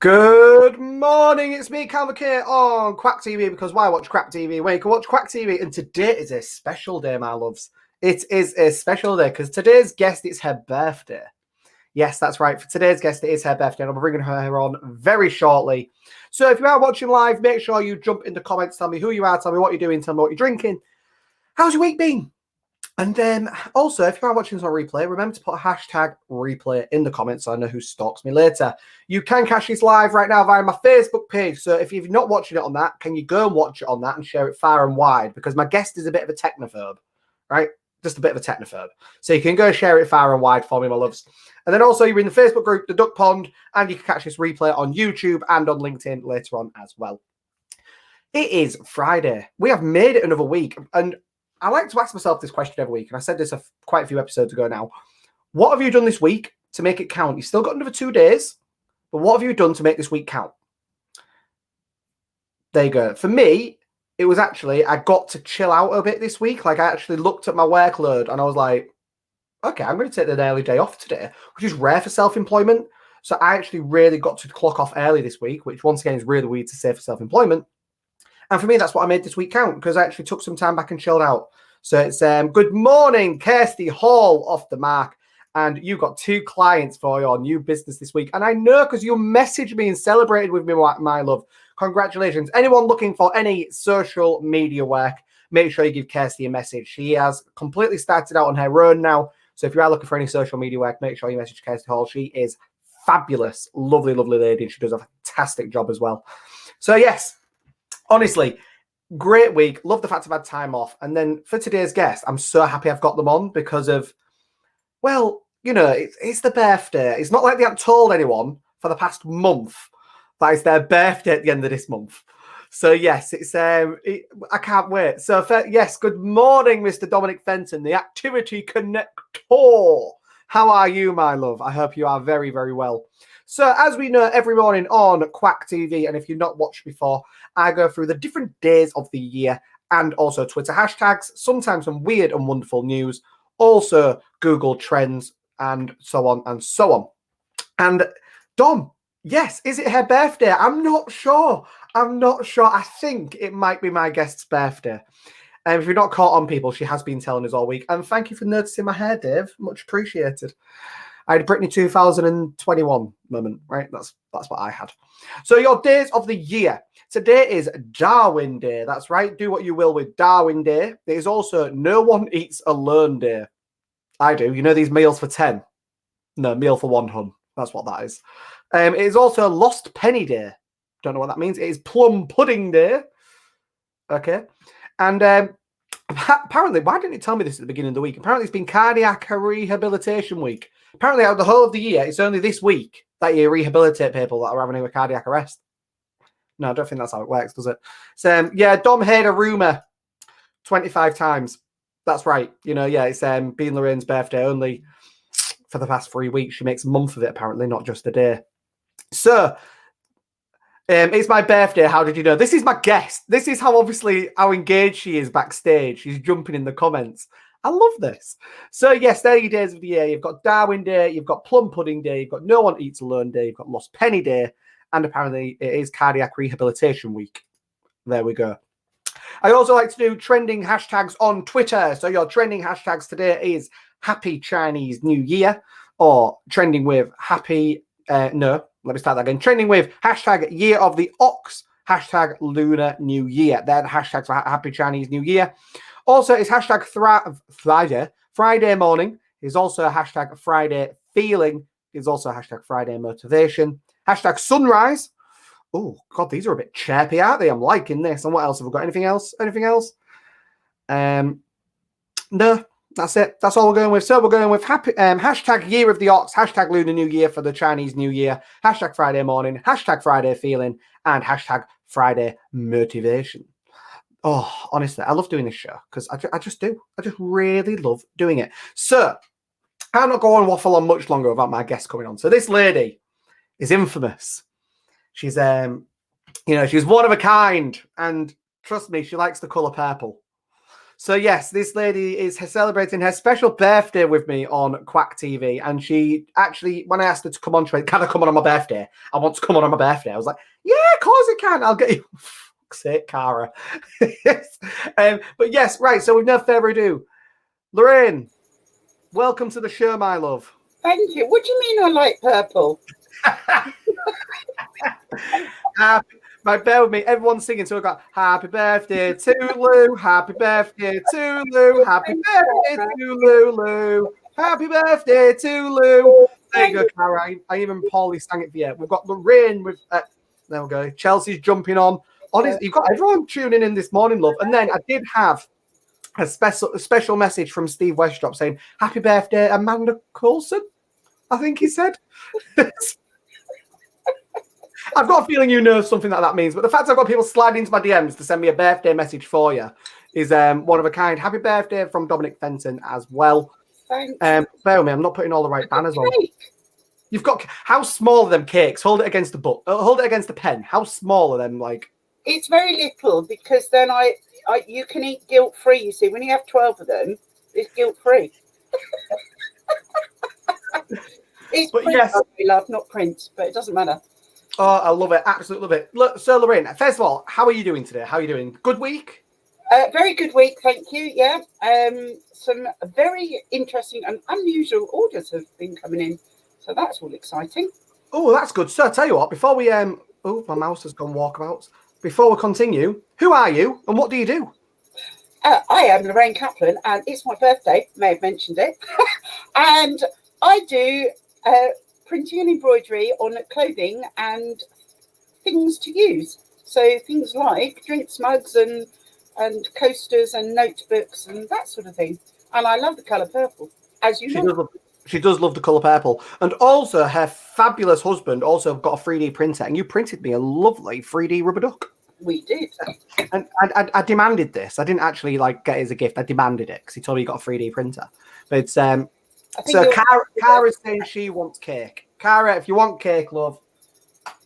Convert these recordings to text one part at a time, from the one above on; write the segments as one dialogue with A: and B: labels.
A: Good morning, it's me, Calvin K, on Kwak TV, because why watch Kwak TV when you can watch Kwak TV? And today is a special day, my loves. It is a special day because today's guest, it's her birthday. Yes, that's right. For today's guest, it is her birthday, and I'll be bringing her on very shortly. So if you are watching live, make sure you jump in the comments, tell me who you are, tell me what you're doing, tell me what you're drinking. How's your week been? And also, if you are watching this on replay, remember to put hashtag replay in the comments so I know who stalks me later. You can catch this live right now via my Facebook page. So if you're not watching it on that, can you go and watch it on that and share it far and wide? Because my guest is a bit of a technophobe, right? Just a bit of a technophobe. So you can go share it far and wide for me, my loves. And then also you're in the Facebook group, The Duck Pond, and you can catch this replay on YouTube and on LinkedIn later on as well. It is Friday. We have made it another week. And I like to ask myself this question every week, and I said this quite a few episodes ago now. What have you done this week to make it count? You've still got another 2 days, but what have you done to make this week count? There you go. For me, it was actually, I got to chill out a bit this week. Like, I actually looked at my workload, and I was like, okay, I'm going to take the early day off today, which is rare for self-employment. So I actually really got to clock off early this week, which once again is really weird to say for self-employment. And for me, that's what I made this week count, because I actually took some time back and chilled out. So it's good morning, Kirsty Hall, off the mark. And you got 2 clients for your new business this week. And I know because you messaged me and celebrated with me, my love. Congratulations. Anyone looking for any social media work, make sure you give Kirsty a message. She has completely started out on her own now. So if you are looking for any social media work, make sure you message Kirsty Hall. She is fabulous. Lovely, lovely lady. And she does a fantastic job as well. So yes. Honestly, great week. Love the fact I've had time off. And then for today's guest, I'm so happy I've got them on because of, well, you know, it's the birthday. It's not like they haven't told anyone for the past month that it's their birthday at the end of this month. So yes, it's I can't wait. So yes, good morning, Mr. Dominic Fenton, the Activity Connector. How are you, my love? I hope you are very, very well. So as we know, every morning on Kwak TV, and if you've not watched before, I go through the different days of the year and also Twitter hashtags, sometimes some weird and wonderful news, also Google Trends, and so on and so on. And Dom, yes, is it her birthday? I'm not sure. I think it might be my guest's birthday. If you're not caught on, people, she has been telling us all week. And thank you for noticing my hair, Dave. Much appreciated. I had a Britney 2021 moment, right? That's what I had. So your days of the year. Today is Darwin Day. That's right. Do what you will with Darwin Day. There is also No One Eats Alone Day. I do. You know these meals for 10? No, meal for 1 hun. That's what that is. It is also Lost Penny Day. Don't know what that means. It is Plum Pudding Day. Okay. And apparently, why didn't you tell me this at the beginning of the week? Apparently, it's been Cardiac Rehabilitation Week. Apparently, out of the whole of the year, it's only this week that you rehabilitate people that are having a cardiac arrest. No, I don't think that's how it works, does it? So, yeah, Dom heard a rumour 25 times. That's right. You know, yeah, it's been Lorraine's birthday only for the past 3 weeks. She makes a month of it, apparently, not just a day. So, it's my birthday. How did you know? This is my guest. This is how engaged she is backstage. She's jumping in the comments. I love this. So yes, there are your days of the year. You've got Darwin Day, you've got Plum Pudding Day, you've got No One Eats Alone Day, you've got Lost Penny Day, and apparently it is Cardiac Rehabilitation Week. There we go. I also like to do trending hashtags on Twitter. So your trending hashtags today is Happy Chinese New Year, or trending with Happy, no, let me start that again. Trending with hashtag Year of the Ox, hashtag Lunar New Year. They're the hashtags for Happy Chinese New Year. Also, it's hashtag Friday morning. Is also a hashtag Friday feeling. Is also a hashtag Friday motivation. Hashtag sunrise. Oh, God, these are a bit chirpy, aren't they? I'm liking this. And what else have we got? Anything else? No, that's it. That's all we're going with. So we're going with happy hashtag Year of the Ox, hashtag Lunar New Year for the Chinese New Year, hashtag Friday morning, hashtag Friday feeling, and hashtag Friday motivation. Oh, honestly, I love doing this show because I just do. I just really love doing it. So I'm not going to waffle on much longer about my guest coming on. So this lady is infamous. She's she's one of a kind, and trust me, she likes the color purple. So yes, this lady is celebrating her special birthday with me on Kwak TV, and she actually, when I asked her to come on, she went, "Can I come on my birthday? I want to come on my birthday." I was like, "Yeah, of course I can. I'll get you." Fuck's sake, Cara. Yes. But yes, right. So with no further ado, Lorraine, welcome to the show, my love.
B: Thank you. What do you mean I like purple?
A: Bear with me. Everyone's singing, so we've got "Happy birthday to Lou, happy birthday to Lou, happy birthday to Lulu, happy birthday to Lou." There you go, Cara. I even poorly sang it for you. We've got Lorraine with. There we go. Chelsea's jumping on. Honestly, you've got everyone tuning in this morning, love. And then I did have a special message from Steve Westrop saying, "Happy birthday, Amanda Coulson," I think he said. I've got a feeling you know something that means, but the fact I've got people sliding into my DMs to send me a birthday message for you is one of a kind. Happy birthday from Dominic Fenton as well.
B: Thanks.
A: Bear with me, I'm not putting all the right banners on. You've got, how small are them cakes? Hold it against the book. Hold it against the pen. How small are them? Like,
B: it's very little, because then you can eat guilt free. You see, when you have 12 of them, it's guilt free. It's
A: but
B: Prince,
A: yes,
B: we love, not Prince, but it doesn't matter.
A: Oh, I love it. Absolutely love it. Look, so Lorraine, first of all, how are you doing today? How are you doing? Good week?
B: Very good week, thank you. Yeah. Some very interesting and unusual orders have been coming in, so that's all exciting.
A: Oh, that's good. So I tell you what, before we oh, my mouse has gone walkabouts. Before we continue, who are you and what do you do?
B: I am Lorraine Caplan, and it's my birthday. May have mentioned it. And I do printing and embroidery on clothing and things to use. So things like drinks mugs and coasters and notebooks and that sort of thing. And I love the colour purple, as you know.
A: She does love the colour purple. And also her fabulous husband also got a 3D printer, and you printed me a lovely 3D rubber duck.
B: We did.
A: And I demanded this. I didn't actually like get it as a gift. I demanded it because he told me he got a 3D printer. But it's so Cara's saying she wants cake. Cara, if you want cake, love,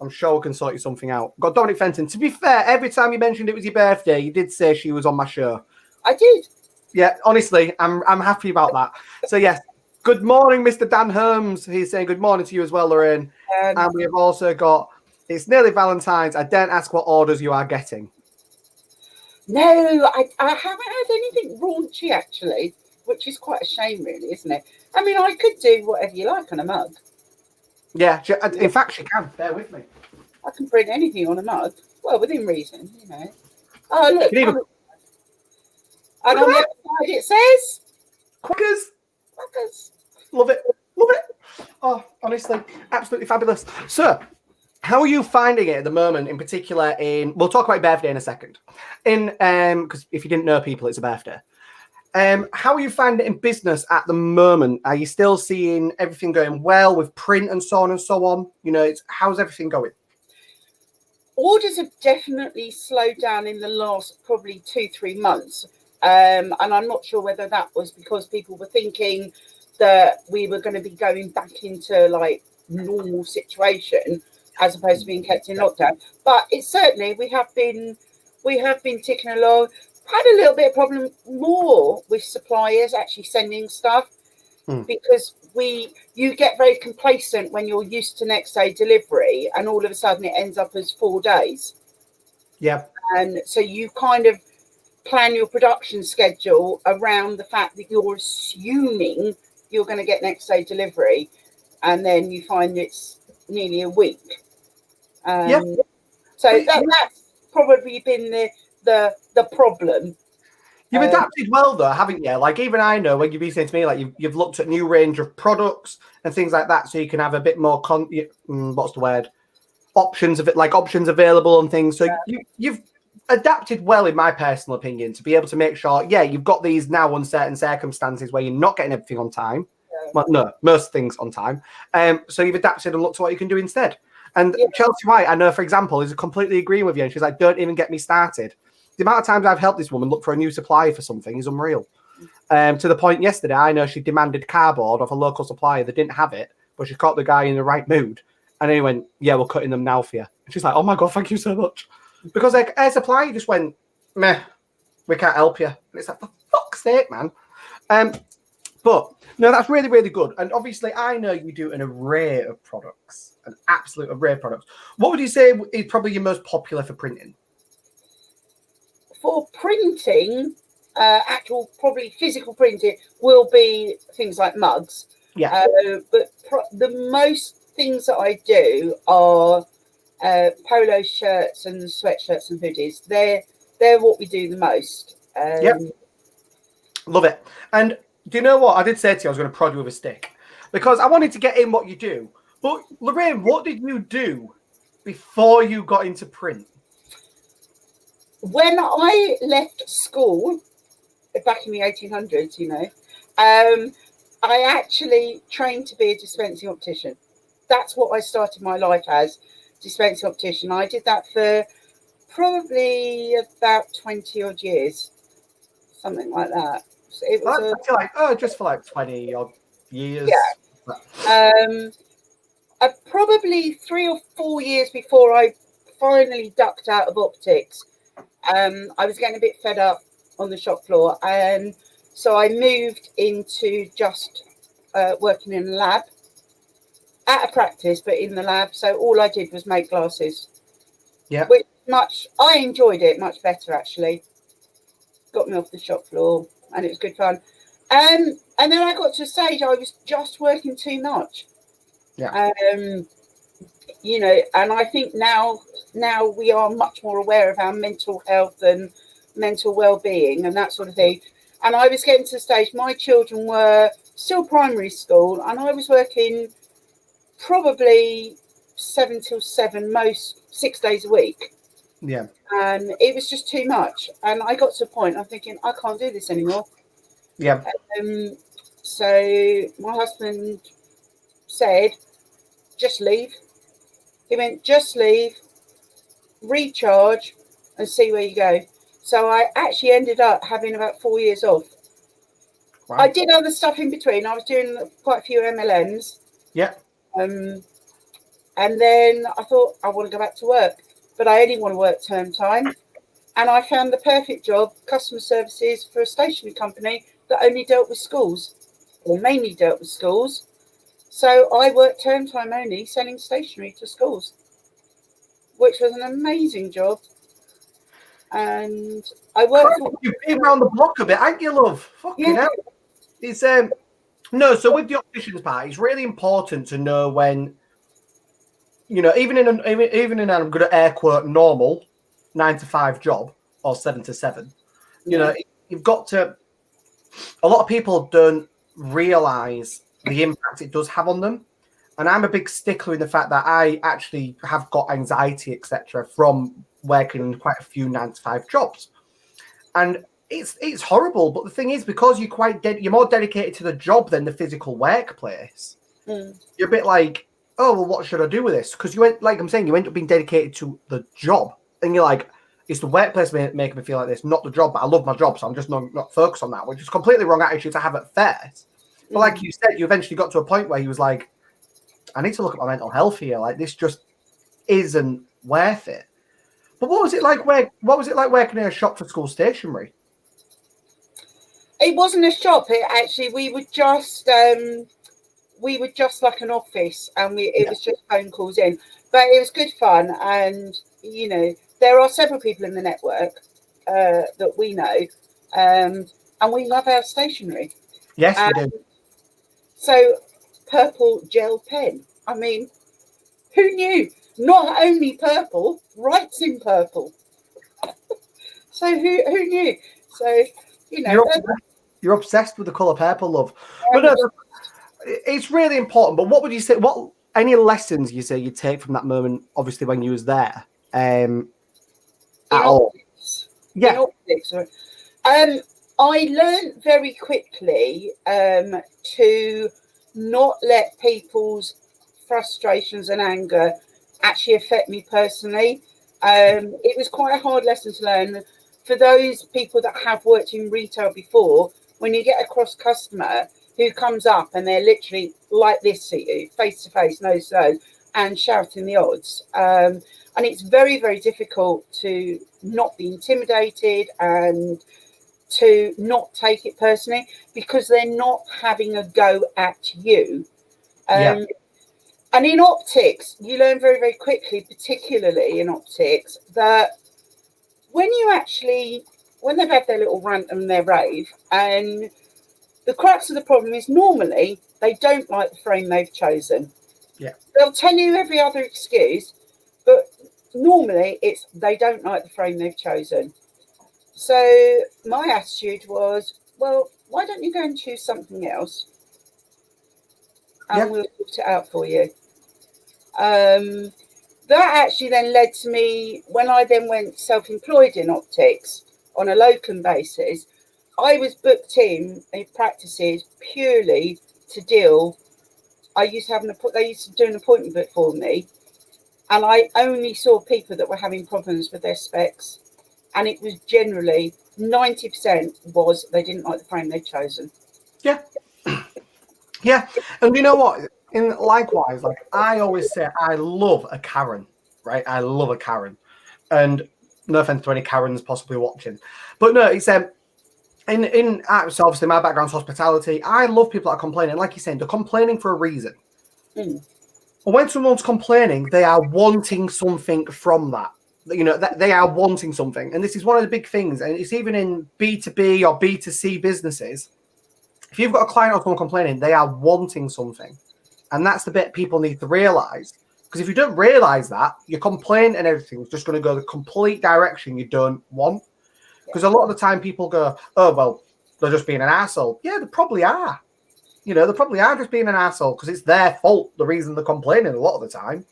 A: I'm sure we can sort you something out. Got Dominic Fenton. To be fair, every time you mentioned it was your birthday, you did say she was on my show.
B: I did.
A: Yeah, honestly, I'm happy about that. So yes, good morning, Mr. Dan Holmes. He's saying good morning to you as well, Lorraine. And we have also got, it's nearly Valentine's. I daren't ask what orders you are getting.
B: No, I haven't had anything raunchy, actually, which is quite a shame, really, isn't it? I mean, I could do whatever you like on a mug.
A: Yeah, in fact, she can. Bear with me.
B: I can print anything on a mug. Well, within reason, you know. Oh, look. And on the other side it says...
A: Quackers. Love it. Love it. Oh, honestly, absolutely fabulous. So, how are you finding it at the moment, in particular we'll talk about birthday in a second. Because if you didn't know people, it's a birthday. How are you finding it in business at the moment? Are you still seeing everything going well with print and so on and so on? You know, how's everything going?
B: Orders have definitely slowed down in the last probably 2-3 months. And I'm not sure whether that was because people were thinking that we were going to be going back into like normal situation as opposed to being kept in lockdown. But it's certainly we have been ticking along. Had a little bit of problem more with suppliers actually sending stuff because you get very complacent when you're used to next day delivery, and all of a sudden it ends up as 4 days.
A: Yeah.
B: And so you kind of plan your production schedule around the fact that you're assuming you're going to get next day delivery, and then you find it's nearly a week. So that's probably been the problem.
A: You've adapted well though, haven't you? Like even I know when you've been saying to me, like you've looked at new range of products and things like that, so you can have a bit more what's the word? Options of it, like options available and things. So you've adapted well, in my personal opinion, to be able to make sure, you've got these now uncertain circumstances where you're not getting everything on time. Well, no, most things on time. So you've adapted and looked at what you can do instead. And Chelsea White, I know, for example, is completely agreeing with you. And she's like, don't even get me started. The amount of times I've helped this woman look for a new supplier for something is unreal. To the point yesterday, I know she demanded cardboard off a local supplier that didn't have it, but she caught the guy in the right mood. And then he went, yeah, we're cutting them now for you. And she's like, oh my God, thank you so much. Because like, her supplier just went, meh. We can't help you. And it's like, for fuck's sake, man. But no, that's really, really good. And obviously, I know you do an array of products, an absolute array of products. What would you say is probably your most popular for printing?
B: For printing, actual probably physical printing will be things like mugs.
A: Yeah.
B: But the most things that I do are polo shirts and sweatshirts and hoodies. They're what we do the most.
A: Yep. Love it. And do you know what? I did say to you I was going to prod you with a stick because I wanted to get in what you do. But Lorraine, what did you do before you got into print?
B: When I left school back in the 1800s, I actually trained to be a dispensing optician. That's what I started my life as, dispensing optician. I did that for probably about 20 odd years, something like that. So it was
A: I feel like, just for like 20 odd years.
B: Yeah. Probably 3 or 4 years before I finally ducked out of optics. I was getting a bit fed up on the shop floor, and so I moved into just working in a lab, at a practice, but in the lab. So all I did was make glasses.
A: Yeah.
B: Which I enjoyed it much better, actually. Got me off the shop floor, and it was good fun. And then I got to a stage I was just working too much.
A: Yeah.
B: And I think now we are much more aware of our mental health and mental well-being and that sort of thing. And I was getting to the stage, my children were still primary school, and I was working probably 7 till 7, most 6 days a week.
A: Yeah.
B: And it was just too much. And I got to a point, I'm thinking, I can't do this anymore.
A: Yeah.
B: So my husband said, just leave. He went, just leave, recharge, and see where you go. So I actually ended up having about 4 years off. Wow. I did other stuff in between. I was doing quite a few MLMs.
A: Yeah.
B: And then I thought, I want to go back to work, but I only want to work term time. And I found the perfect job, customer services for a stationery company that only dealt with schools, or mainly dealt with schools. So I worked term time only, selling stationery to schools, which was an amazing job. And I worked for...
A: You've been around the block a bit, ain't you, love? Fucking hell. It's no, so with the opticians part, it's really important to know when, even in I'm going to air quote normal 9 to 5 job or 7 to 7, you've got to. A lot of people don't realize the impact it does have on them, and I'm a big stickler in the fact that I actually have got anxiety, etc., from working in quite a few 9 to 5 jobs, and it's horrible. But the thing is, because you're more dedicated to the job than the physical workplace, you're a bit like, oh, well, what should I do with this? Because you end up being dedicated to the job, and you're like, it's the workplace making me feel like this, not the job. But I love my job, so I'm just not focused on that, which is completely wrong attitude to have at first. But like you said, you eventually got to a point where he was like, I need to look at my mental health here. Like, this just isn't worth it. But what was it like working in a shop for school stationery?
B: It wasn't a shop. We were just like an office, and it was just phone calls in. But it was good fun, and there are several people in the network that we know, and we love our stationery.
A: Yes, we do.
B: So, purple gel pen. I mean, who knew? Not only purple, writes in purple. So who knew? So
A: you're obsessed with the colour purple, love. But no, it's really important. But what would you say? What any lessons you say you take from that moment? Obviously, when you was there, at all. Yeah.
B: In optics. I learned very quickly to not let people's frustrations and anger actually affect me personally. It was quite a hard lesson to learn. For those people that have worked in retail before, when you get a cross customer who comes up and they're literally like this to you, face to face, nose to nose, and shouting the odds. And it's very, very difficult to not be intimidated and to not take it personally, because they're not having a go at you.
A: Yeah.
B: And in optics, you learn very, very quickly, particularly in optics, that when they've had their little rant and their rave, and the crux of the problem is normally they don't like the frame they've chosen.
A: Yeah.
B: They'll tell you every other excuse, but normally it's they don't like the frame they've chosen. So my attitude was, well, why don't you go and choose something else, and we'll sort it out for you. That actually then led to me, when I then went self-employed in optics on a locum basis, I was booked in practices purely to deal. They used to do an appointment book for me, and I only saw people that were having problems with their specs, and it was generally 90% was they didn't like the frame they'd chosen.
A: Yeah. Yeah. And you know what? Likewise, like I always say, I love a Karen, right? I love a Karen. And no offense to any Karens possibly watching. But no, it's so obviously my background's hospitality. I love people that are complaining. Like you're saying, they're complaining for a reason.
B: Mm.
A: But when someone's complaining, they are wanting something from that. You know, that they are wanting something. And this is one of the big things. And it's even in B2B or B2C businesses. If you've got a client or someone complaining, they are wanting something. And that's the bit people need to realize. Because if you don't realize that, your complaint and everything is just going to go the complete direction you don't want. Because a lot of the time people go, oh, well, they're just being an asshole. Yeah, they probably are. You know, they probably are just being an asshole because it's their fault, the reason they're complaining a lot of the time.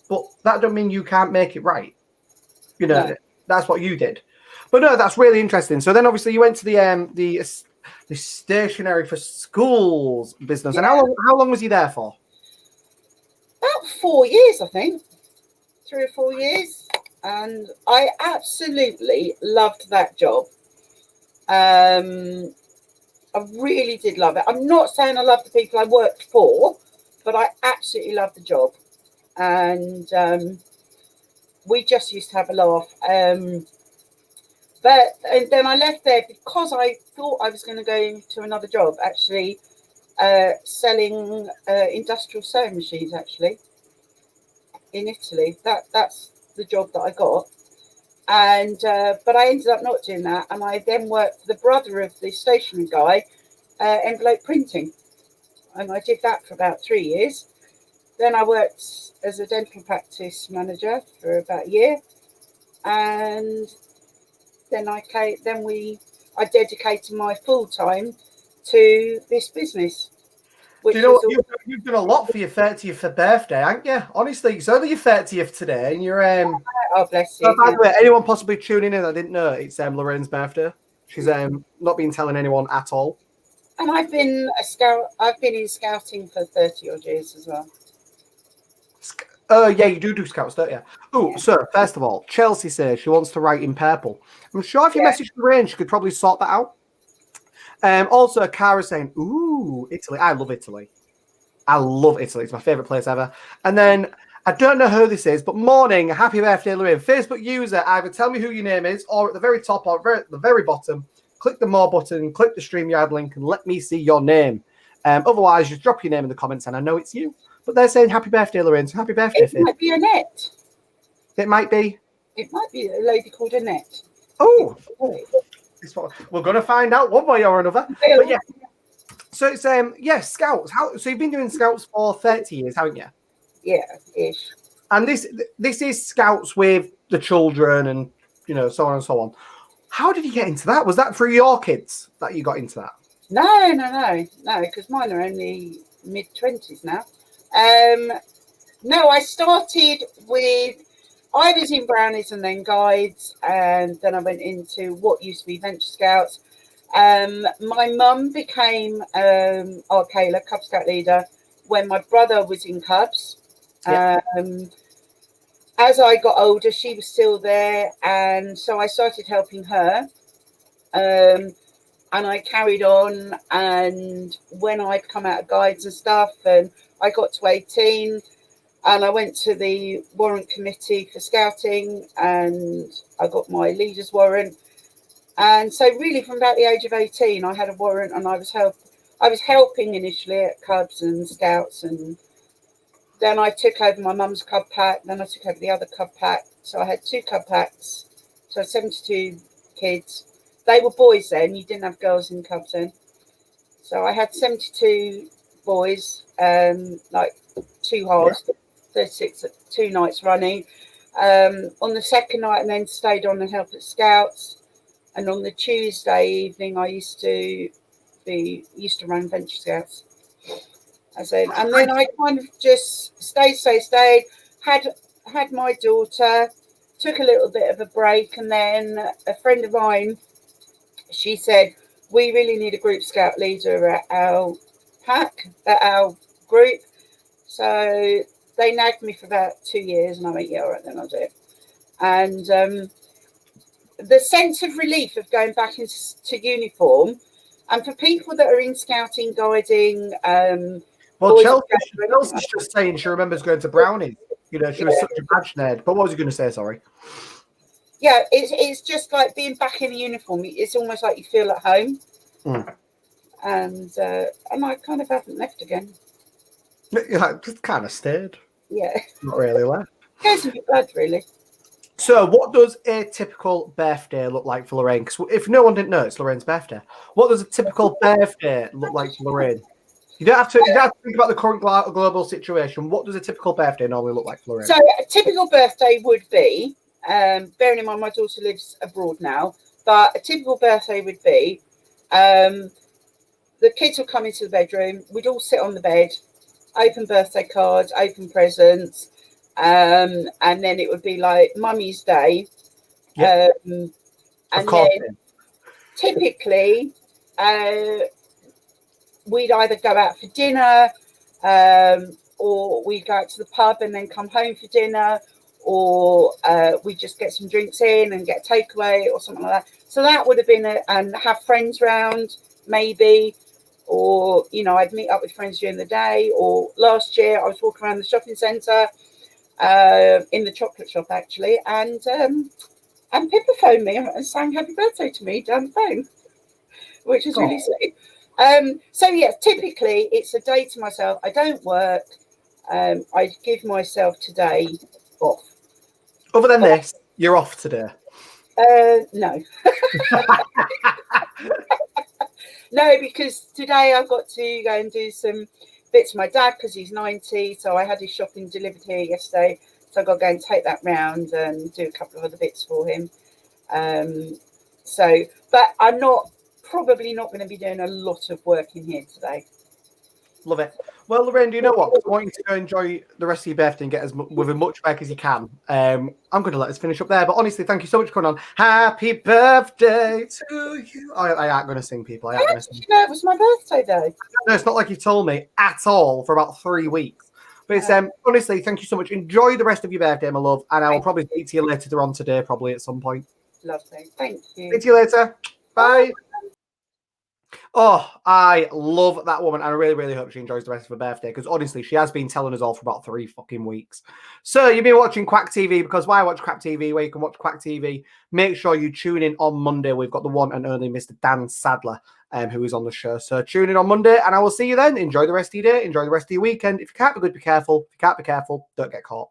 A: But that don't mean you can't make it right. You know, That's what you did. But no, that's really interesting. So then obviously you went to the stationery for schools business.
B: Yeah.
A: And how long was you there for?
B: About 4 years, I think. 3 or 4 years. And I absolutely loved that job. I really did love it. I'm not saying I love the people I worked for, but I absolutely loved the job. And we just used to have a laugh. And then I left there because I thought I was going to go to another job, actually, selling industrial sewing machines, actually, in Italy. That's the job that I got. And but I ended up not doing that, and I then worked for the brother of the stationery guy, envelope printing, and I did that for about 3 years. Then I worked as a dental practice manager for about a year, and then I dedicated my full time to this business.
A: Do you know what? You've done a lot for your 30th birthday, haven't you? Honestly, it's only your 30th today, and you're
B: Oh, bless you.
A: by the way, anyone possibly tuning in, I didn't know it's Lorraine's birthday. She's not been telling anyone at all.
B: And I've been a scout. I've been in scouting for 30 odd years as well.
A: Oh, yeah, you do scouts, don't you? Oh, yeah. So first of all, Chelsea says she wants to write in purple. I'm sure if you message Lorraine, she could probably sort that out. Also, Cara saying, ooh, Italy. I love Italy. I love Italy. It's my favourite place ever. And then, I don't know who this is, but morning, happy birthday, Lorraine. Facebook user, either tell me who your name is, or at the very top or at the very bottom, click the more button, click the StreamYard link, and let me see your name. Otherwise, just drop your name in the comments, and I know it's you. But they're saying happy birthday, Lorraine. So happy birthday.
B: It might be Annette.
A: It might be.
B: It might be a lady called Annette.
A: Oh. We're going to find out one way or another. But yeah. So it's scouts. So you've been doing scouts for 30 years, haven't you?
B: Yeah, ish.
A: And this is scouts with the children and so on and so on. How did you get into that? Was that through your kids that you got into that?
B: No, because mine are only mid-20s now. No, I started I was in Brownies and then Guides, and then I went into what used to be Venture Scouts. My mum became Arcala, Cub Scout leader, when my brother was in Cubs. Yeah. As I got older, she was still there, and so I started helping her. And I carried on, and when I'd come out of Guides and stuff, and I got to 18, And I went to the warrant committee for scouting, and I got my leader's warrant. And so really from about the age of 18, I had a warrant, and I was helping initially at clubs and scouts, and then I took over my mum's club pack, then I took over the other club pack. So I had 2 club packs, so 72 kids. They were boys then, you didn't have girls in clubs then. So I had 72 boys, like 2 halves, 36 2 nights running. On the second night, and then stayed on and helped at scouts. And on the Tuesday evening, I used to run Venture Scouts. And then I kind of just stayed. Had my daughter, took a little bit of a break, and then a friend of mine, she said, we really need a group scout leader at our pack, at our group. So they nagged me for about 2 years, and I went, yeah, all right, then I'll do it. And the sense of relief of going back into uniform, and for people that are in scouting, guiding,
A: well, Chelsea's just saying she remembers going to Brownies. You know, she was such a badge nerd. But what was you going to say? Sorry.
B: Yeah, it's just like being back in the uniform. It's almost like you feel at home. And I kind of haven't left again.
A: Yeah, just kind of stayed.
B: Yeah.
A: Not really left.
B: Goes in your blood, really.
A: So what does a typical birthday look like for Lorraine? Because if no one didn't know, it's Lorraine's birthday. What does a typical birthday look like for Lorraine? You don't have to think about the current global situation. What does a typical birthday normally look like for Lorraine?
B: So a typical birthday would be, bearing in mind my daughter lives abroad now, but a typical birthday would be, the kids would come into the bedroom, we'd all sit on the bed, open birthday cards, open presents, and then it would be like Mummy's Day.
A: Yep.
B: And then typically we'd either go out for dinner, or we'd go out to the pub and then come home for dinner, or we just get some drinks in and get a takeaway or something like that. So that would have been and have friends round maybe, or I'd meet up with friends during the day. Or last year I was walking around the shopping centre, in the chocolate shop actually, and Pippa phoned me and sang happy birthday to me down the phone, which was really sweet. So yeah, typically it's a day to myself. I don't work. I give myself today off.
A: Other than this, you're off today.
B: No. No, because today I've got to go and do some bits for my dad because he's 90. So I had his shopping delivered here yesterday. So I've got to go and take that round and do a couple of other bits for him. But I'm probably not going to be doing a lot of work in here today.
A: Love it. Well, Lorraine, do you know what? I want you to go enjoy the rest of your birthday and get with as much work as you can. I'm going to let us finish up there. But honestly, thank you so much for coming on. Happy birthday to you. I ain't going to sing, people.
B: How did you know it was my birthday day?
A: No, it's not like you told me at all for about 3 weeks. But it's honestly, thank you so much. Enjoy the rest of your birthday, my love. And I will probably speak to you later on today, probably at some point.
B: Lovely. Thank you.
A: See you later. Bye. Oh, I love that woman, and I really, really hope she enjoys the rest of her birthday, because honestly, she has been telling us all for about 3 fucking weeks. So you've been watching Kwak TV, because why watch Kwak TV where you can watch Kwak TV? Make sure you tune in on Monday. We've got the one and only Mr. Dan Sadler, who is on the show. So tune in on Monday, and I will see you then. Enjoy the rest of your day. Enjoy the rest of your weekend. If you can't be good, be careful. If you can't be careful, don't get caught.